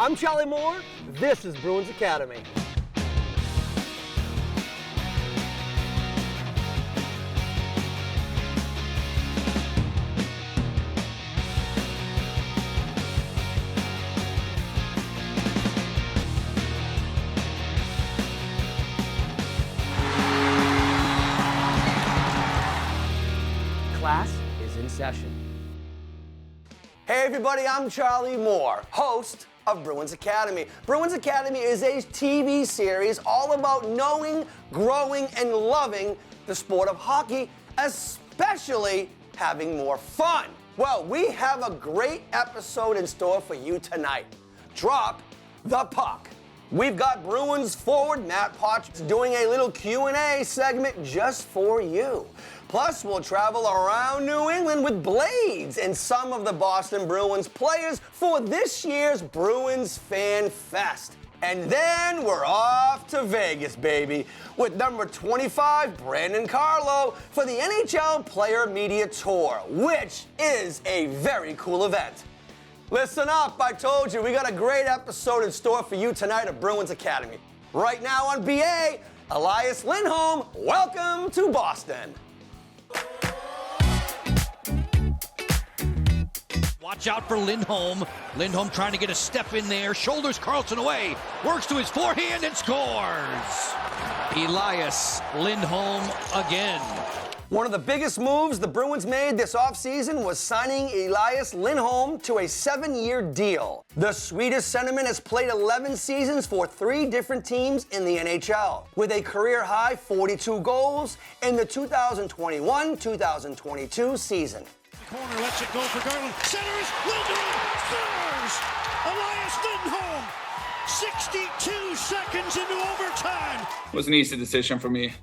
I'm Charlie Moore. This is Bruins Academy. Class is in session. Hey everybody, I'm Charlie Moore, host of Bruins Academy. Bruins Academy is a TV series all about knowing, growing, and loving the sport of hockey, especially having more fun. Well, we have a great episode in store for you tonight. Drop the puck. We've got Bruins forward Matt Poitras doing a little Q&A segment just for you. Plus, we'll travel around New England with Blades and some of the Boston Bruins players for this year's Bruins Fan Fest. And then we're off to Vegas, baby, with number 25, Brandon Carlo, for the NHL Player Media Tour, which is a very cool event. Listen up, I told you, we got a great episode in store for you tonight at Bruins Academy. Right now on BA, Elias Lindholm, welcome to Boston. Watch out for Lindholm. Lindholm trying to get a step in there. Shoulders Carlson away. Works to his forehand and scores. Elias Lindholm again. One of the biggest moves the Bruins made this offseason was signing Elias Lindholm to a 7-year deal. The Swedish centerman has played 11 seasons for 3 different teams in the NHL, with a career-high 42 goals in the 2021-2022 season. Corner lets it go for Garland. Centers, Lindholm scores! Elias Lindholm, 62 seconds into overtime. It was an easy decision for me,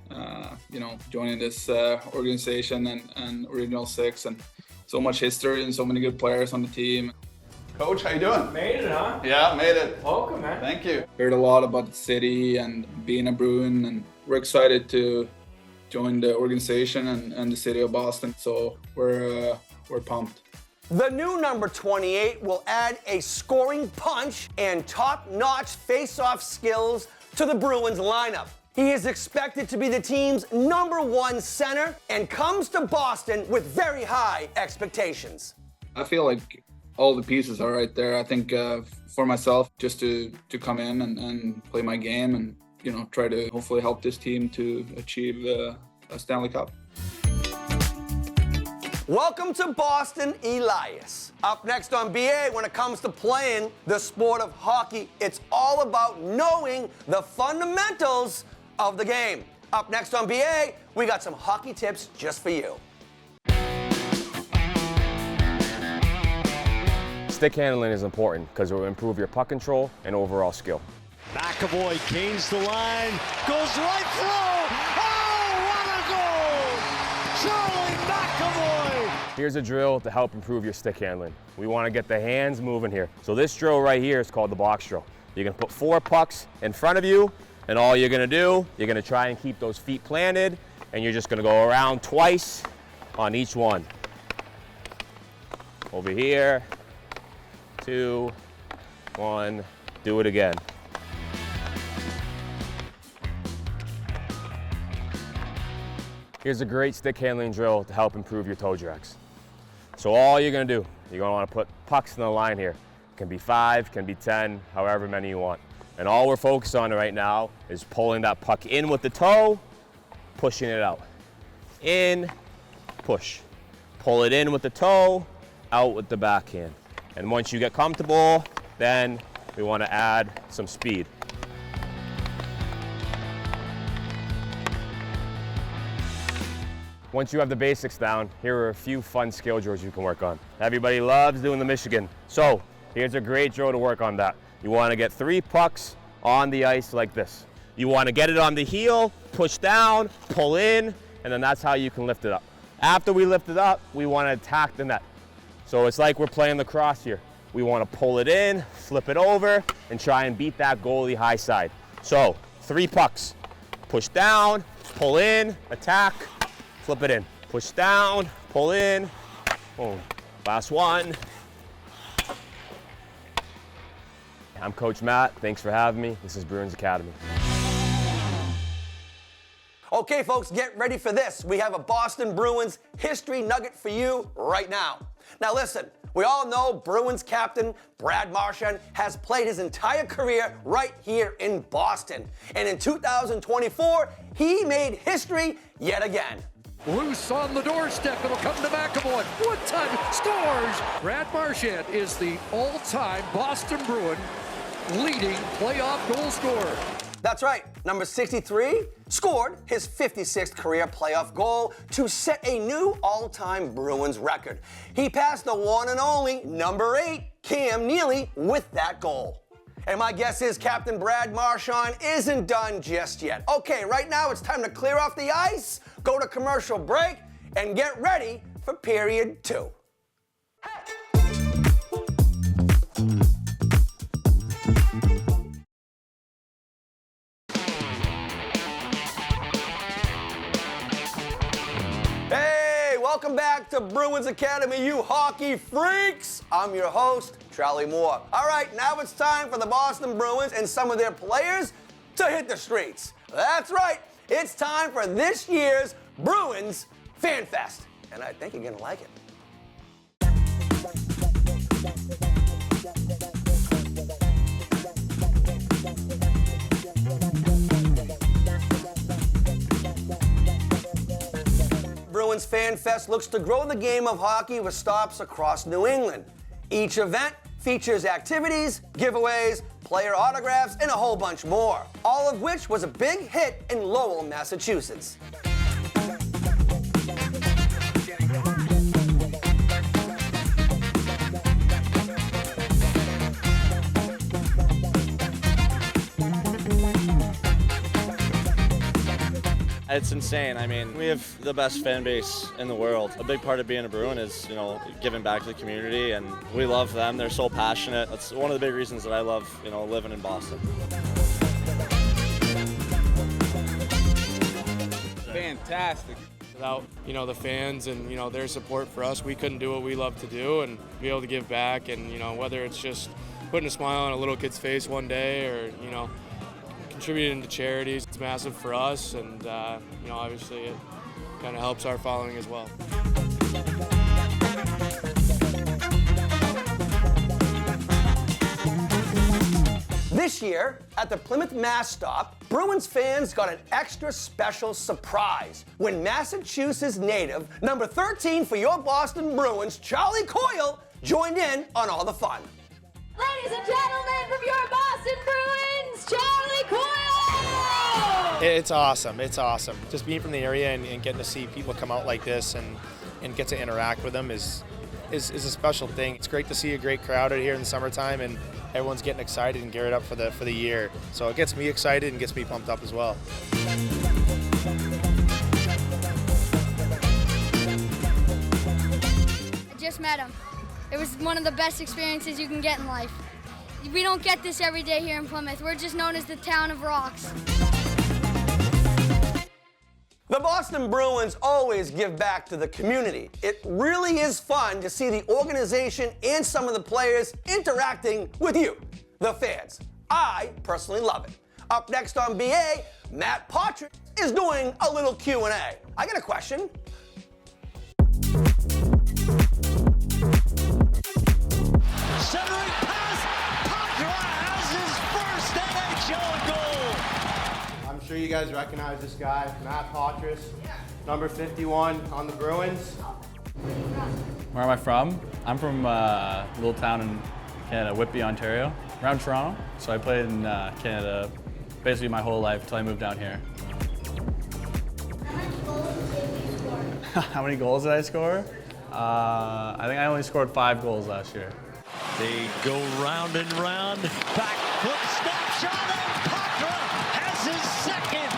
joining this organization and Original Six, and so much history and so many good players on the team. Coach, how you doing? Made it, huh? Yeah, made it. Welcome, man. Thank you. Heard a lot about the city and being a Bruin, and we're excited to join the organization and the city of Boston. So we're pumped. The new number 28 will add a scoring punch and top-notch face-off skills to the Bruins lineup. He is expected to be the team's #1 center and comes to Boston with very high expectations. I feel like all the pieces are right there. I think for myself, just to come in and play my game and try to hopefully help this team to achieve a Stanley Cup. Welcome to Boston, Elias. Up next on BA, when it comes to playing the sport of hockey, it's all about knowing the fundamentals of the game. Up next on BA, we got some hockey tips just for you. Stick handling is important because it will improve your puck control and overall skill. McAvoy gains the line, goes right through. Oh, what a goal! Charlie McAvoy! Here's a drill to help improve your stick handling. We want to get the hands moving here. So this drill right here is called the box drill. You're going to put 4 pucks in front of you, and all you're going to do, you're going to try and keep those feet planted, and you're just going to go around twice on each one. Over here, 2, 1, do it again. Here's a great stick handling drill to help improve your toe drags. So all you're gonna do, you're gonna wanna put pucks in the line here. It can be 5, can be 10, however many you want. And all we're focused on right now is pulling that puck in with the toe, pushing it out. In, push. Pull it in with the toe, out with the backhand. And once you get comfortable, then we wanna add some speed. Once you have the basics down, here are a few fun skill drills you can work on. Everybody loves doing the Michigan. So here's a great drill to work on that. You want to get 3 pucks on the ice like this. You want to get it on the heel, push down, pull in, and then that's how you can lift it up. After we lift it up, we want to attack the net. So it's like we're playing lacrosse here. We want to pull it in, flip it over, and try and beat that goalie high side. So 3 pucks. Push down, pull in, attack, flip it in. Push down, pull in, boom. Last one. I'm Coach Matt. Thanks for having me. This is Bruins Academy. Okay, folks, get ready for this. We have a Boston Bruins history nugget for you right now. Now listen, we all know Bruins captain Brad Marchand has played his entire career right here in Boston. And in 2024, he made history yet again. Loose on the doorstep, it'll come to McAvoy. One time, scores! Brad Marchand is the all-time Boston Bruin leading playoff goal scorer. That's right, number 63 scored his 56th career playoff goal to set a new all-time Bruins record. He passed the one and only number 8, Cam Neely, with that goal. And my guess is Captain Brad Marchand isn't done just yet. Okay, right now it's time to clear off the ice, go to commercial break, and get ready for period 2. Welcome back to Bruins Academy, you hockey freaks. I'm your host, Charlie Moore. All right, now it's time for the Boston Bruins and some of their players to hit the streets. That's right, it's time for this year's Bruins Fan Fest. And I think you're gonna like it. Bruins Fan Fest looks to grow the game of hockey with stops across New England. Each event features activities, giveaways, player autographs, and a whole bunch more, all of which was a big hit in Lowell, Massachusetts. It's insane. I mean, we have the best fan base in the world. A big part of being a Bruin is, giving back to the community, and we love them. They're so passionate. That's one of the big reasons that I love, living in Boston. Fantastic. Without, the fans and, their support for us, we couldn't do what we love to do and be able to give back. And, whether it's just putting a smile on a little kid's face one day or, contributing to charities, it's massive for us, and obviously it kind of helps our following as well. This year, at the Plymouth Mass stop, Bruins fans got an extra special surprise when Massachusetts native, number 13 for your Boston Bruins, Charlie Coyle, joined in on all the fun. Ladies and gentlemen, from your Boston Bruins, Charlie Coyle! It's awesome. It's awesome. Just being from the area and getting to see people come out like this and get to interact with them is a special thing. It's great to see a great crowd out here in the summertime, and everyone's getting excited and geared up for the year. So it gets me excited and gets me pumped up as well. I just met him. It was one of the best experiences you can get in life. We don't get this every day here in Plymouth. We're just known as the town of rocks. The Boston Bruins always give back to the community. It really is fun to see the organization and some of the players interacting with you, the fans. I personally love it. Up next on BA, Matt Poitras is doing a little Q&A. I got a question. Centering pass, Poitras has his first NHL goal. I'm sure you guys recognize this guy, Matt Poitras, number 51 on the Bruins. Where am I from? I'm from a little town in Canada, Whitby, Ontario, around Toronto. So I played in Canada basically my whole life until I moved down here. How many goals did I score? I think I only scored 5 goals last year. They go round and round. Back foot snapshot, and Poitras has his second.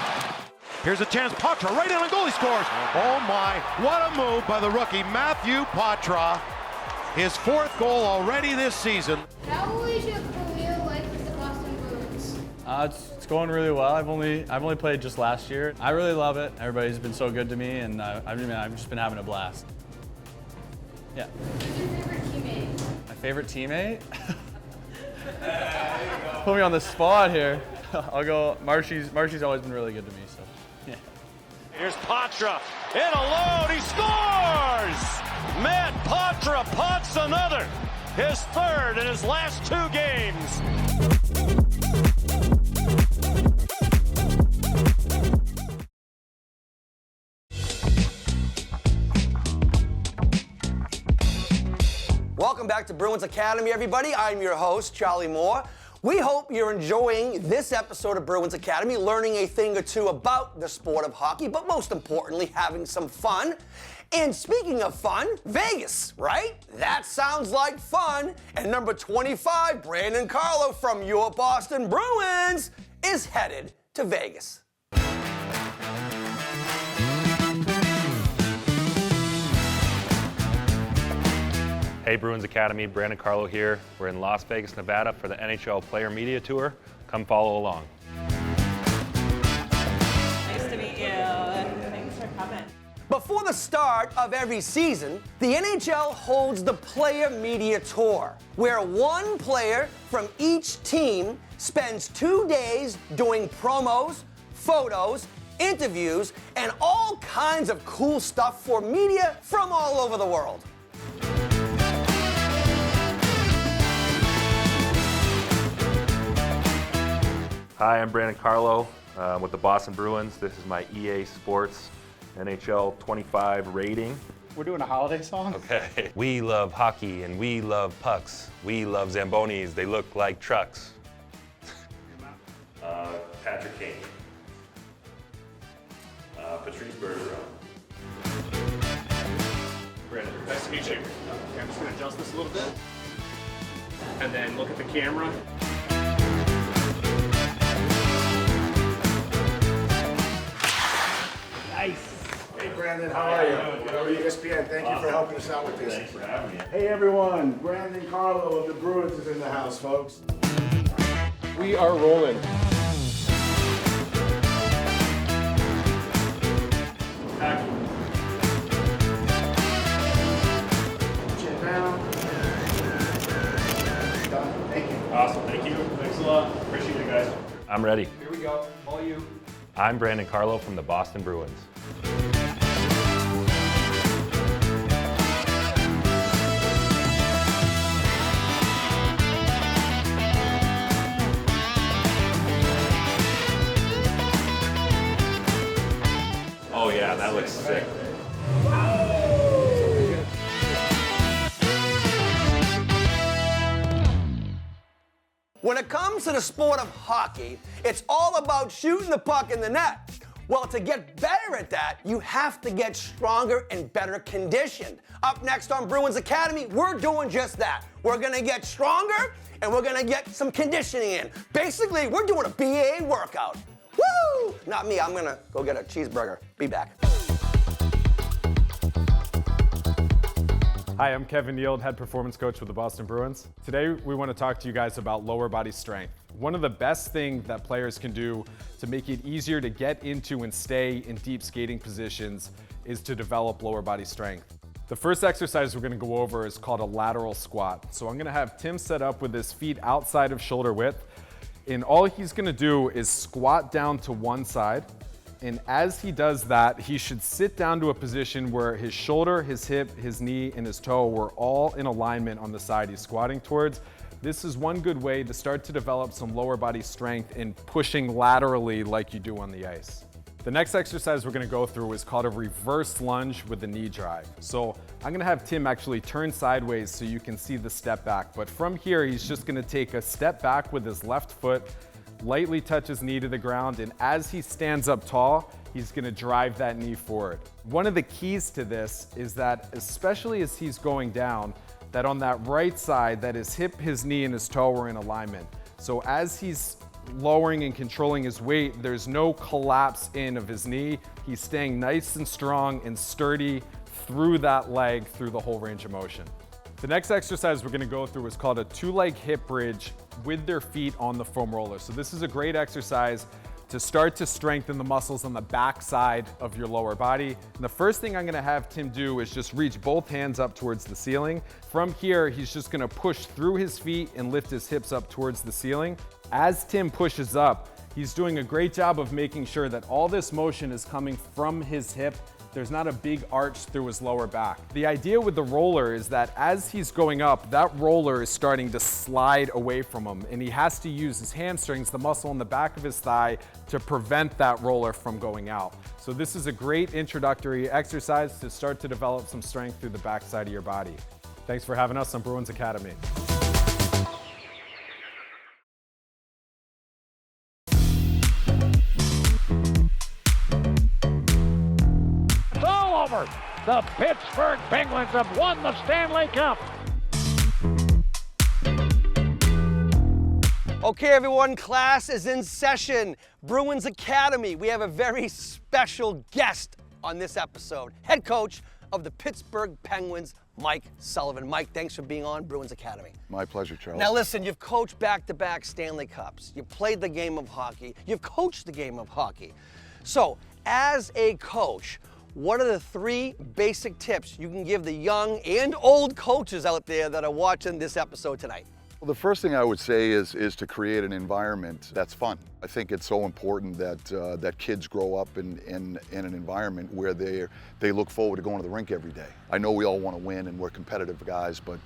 Here's a chance. Poitras right in on goal. He scores. Oh my! What a move by the rookie Matthew Poitras. His 4th goal already this season. How is your career like with the Boston Bruins? It's going really well. I've only played just last year. I really love it. Everybody's been so good to me, and I've just been having a blast. Yeah. Who's your favorite teammate? My favorite teammate? put me on the spot here. I'll go Marshy's always been really good to me, so yeah. Here's Poitras in alone, he scores! Matt Poitras pots another, his third in his last 2 games. Welcome back to Bruins Academy, everybody. I'm your host, Charlie Moore. We hope you're enjoying this episode of Bruins Academy, learning a thing or two about the sport of hockey, but most importantly, having some fun. And speaking of fun, Vegas, right? That sounds like fun. And number 25, Brandon Carlo from your Boston Bruins, is headed to Vegas. Hey Bruins Academy, Brandon Carlo here. We're in Las Vegas, Nevada for the NHL Player Media Tour. Come follow along. Nice to meet you, and thanks for coming. Before the start of every season, the NHL holds the Player Media Tour, where one player from each team spends 2 days doing promos, photos, interviews, and all kinds of cool stuff for media from all over the world. Hi, I'm Brandon Carlo with the Boston Bruins. This is my EA Sports NHL 25 rating. We're doing a holiday song? Okay. We love hockey and we love pucks. We love Zambonis. They look like trucks. Patrick Kane. Patrice Bergeron. Brandon, nice to meet you. I'm just going to adjust this a little bit. And then look at the camera. Nice. Hey Brandon, how are you? Over ESPN, thank you for helping us out with this. Thanks for having me. Hey everyone, Brandon Carlo of the Bruins is in the house, folks. We are rolling. Chin down. Done. Thank you. Awesome, thank you. Thanks a lot. Appreciate it, guys. I'm ready. Here we go. All you. I'm Brandon Carlo from the Boston Bruins. Oh yeah, that looks sick. When it comes to the sport of hockey, it's all about shooting the puck in the net. Well, to get better at that, you have to get stronger and better conditioned. Up next on Bruins Academy, we're doing just that. We're gonna get stronger and we're gonna get some conditioning in. Basically, we're doing a BA workout. Woo! Not me, I'm gonna go get a cheeseburger. Be back. Hi, I'm Kevin Yield, head performance coach with the Boston Bruins. Today, we want to talk to you guys about lower body strength. One of the best things that players can do to make it easier to get into and stay in deep skating positions is to develop lower body strength. The first exercise we're going to go over is called a lateral squat. So I'm going to have Tim set up with his feet outside of shoulder width, and all he's going to do is squat down to one side. And as he does that, he should sit down to a position where his shoulder, his hip, his knee, and his toe were all in alignment on the side he's squatting towards. This is one good way to start to develop some lower body strength in pushing laterally like you do on the ice. The next exercise we're gonna go through is called a reverse lunge with the knee drive. So I'm gonna have Tim actually turn sideways so you can see the step back. But from here, he's just gonna take a step back with his left foot, lightly touch his knee to the ground, and as he stands up tall, he's gonna drive that knee forward. One of the keys to this is that, especially as he's going down, that on that right side, that his hip, his knee, and his toe are in alignment. So as he's lowering and controlling his weight, there's no collapse in of his knee. He's staying nice and strong and sturdy through that leg, through the whole range of motion. The next exercise we're gonna go through is called a 2-leg hip bridge with their feet on the foam roller. So this is a great exercise to start to strengthen the muscles on the back side of your lower body. And the first thing I'm gonna have Tim do is just reach both hands up towards the ceiling. From here, he's just gonna push through his feet and lift his hips up towards the ceiling. As Tim pushes up, he's doing a great job of making sure that all this motion is coming from his hip. There's not a big arch through his lower back. The idea with the roller is that as he's going up, that roller is starting to slide away from him, and he has to use his hamstrings, the muscle in the back of his thigh, to prevent that roller from going out. So this is a great introductory exercise to start to develop some strength through the back side of your body. Thanks for having us on Bruins Academy. The Pittsburgh Penguins have won the Stanley Cup. Okay, everyone, class is in session. Bruins Academy. We have a very special guest on this episode. Head coach of the Pittsburgh Penguins, Mike Sullivan. Mike, thanks for being on Bruins Academy. My pleasure, Charlie. Now listen, you've coached back-to-back Stanley Cups. You've played the game of hockey. You've coached the game of hockey. So, as a coach, what are the 3 basic tips you can give the young and old coaches out there that are watching this episode tonight? Well, the first thing I would say is to create an environment that's fun. I think it's so important that kids grow up in an environment where they look forward to going to the rink every day. I know we all want to win and we're competitive guys, but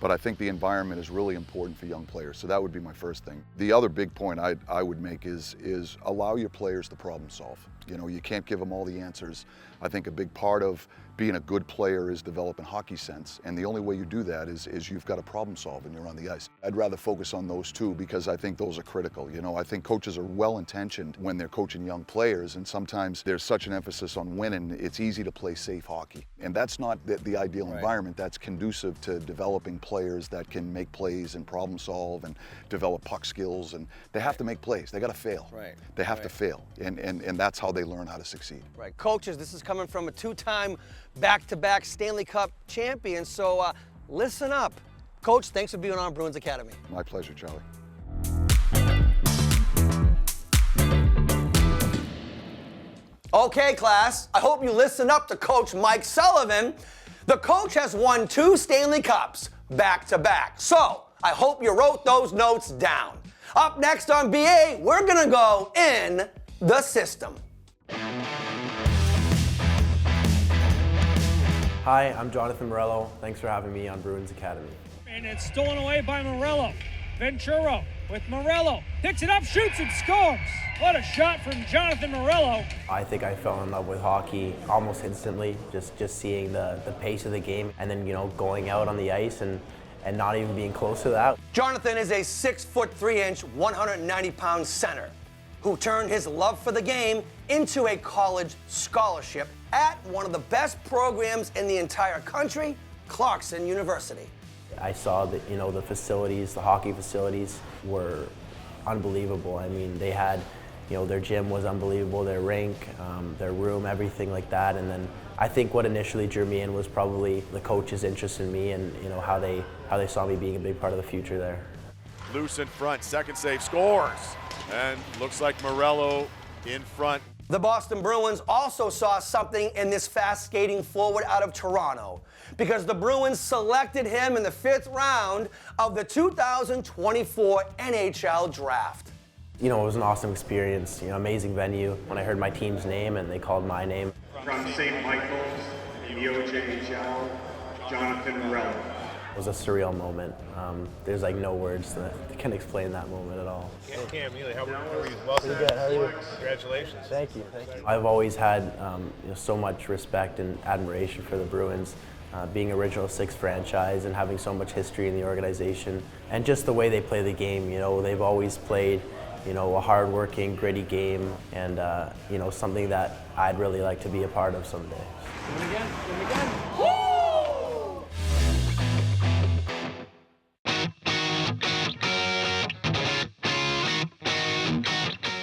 I think the environment is really important for young players. So that would be my first thing. The other big point I would make is allow your players to problem solve. You know, you can't give them all the answers. I think a big part of being a good player is developing hockey sense. And the only way you do that is you've got to problem solve when you're on the ice. I'd rather focus on those 2 because I think those are critical. You know, I think coaches are well-intentioned when they're coaching young players, and sometimes there's such an emphasis on winning, it's easy to play safe hockey. And that's not the ideal environment that's conducive to developing players that can make plays and problem solve and develop puck skills. And they have to make plays. They got to fail. Right. They have to fail. And that's how they learn how to succeed. Right. Coaches, this is coming from a 2-time back-to-back Stanley Cup champion, so listen up. Coach, thanks for being on Bruins Academy. My pleasure, Charlie. Okay, class, I hope you listen up to Coach Mike Sullivan. The coach has won 2 Stanley Cups back-to-back, so I hope you wrote those notes down. Up next on BA, we're gonna go in the system. Hi, I'm Jonathan Morello. Thanks for having me on Bruins Academy. And it's stolen away by Morello. Ventura with Morello. Picks it up, shoots and scores. What a shot from Jonathan Morello. I think I fell in love with hockey almost instantly, just seeing the pace of the game and then, you know, going out on the ice and not even being close to that. Jonathan is a 6'3", 190-pound center who turned his love for the game into a college scholarship at one of the best programs in the entire country, Clarkson University. I saw that, you know, the facilities, the hockey facilities were unbelievable. I mean, they had, you know, their gym was unbelievable, their rink, their room, everything like that. And then I think what initially drew me in was probably the coach's interest in me and, you know, how they saw me being a big part of the future there. Loose in front, second save, scores. And looks like Morello in front. The Boston Bruins also saw something in this fast-skating forward out of Toronto because the Bruins selected him in the 5th round of the 2024 NHL Draft. You know, it was an awesome experience, you know, amazing venue. When I heard my team's name and they called my name. From St. Michael's, in the OJHL, Jonathan Morello. It was a surreal moment. There's like no words that can explain that moment at all. Cam, how are you? Welcome. Pretty good. How are you? Congratulations. Thank you. I've always had you know, so much respect and admiration for the Bruins, being original 6 franchise and having so much history in the organization, and just the way they play the game. You know, they've always played, you know, a hard-working, gritty game, and you know, something that I'd really like to be a part of someday. Do it again. Do it again.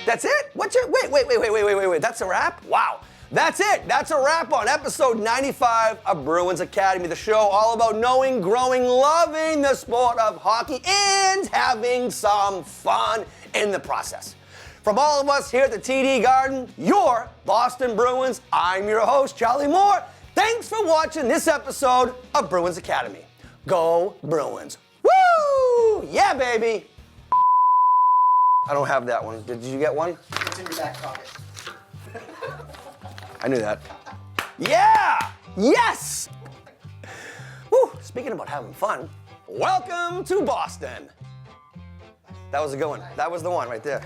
That's it? Wait. That's a wrap? Wow. That's it. That's a wrap on episode 95 of Bruins Academy, the show all about knowing, growing, loving the sport of hockey, and having some fun in the process. From all of us here at the TD Garden, your Boston Bruins, I'm your host, Charlie Moore. Thanks for watching this episode of Bruins Academy. Go Bruins. Woo! Yeah, baby! I don't have that one. Did you get one? It's in your back pocket. I knew that. Yeah! Yes! Woo! Speaking about having fun, welcome to Boston. That was a good one. That was the one right there.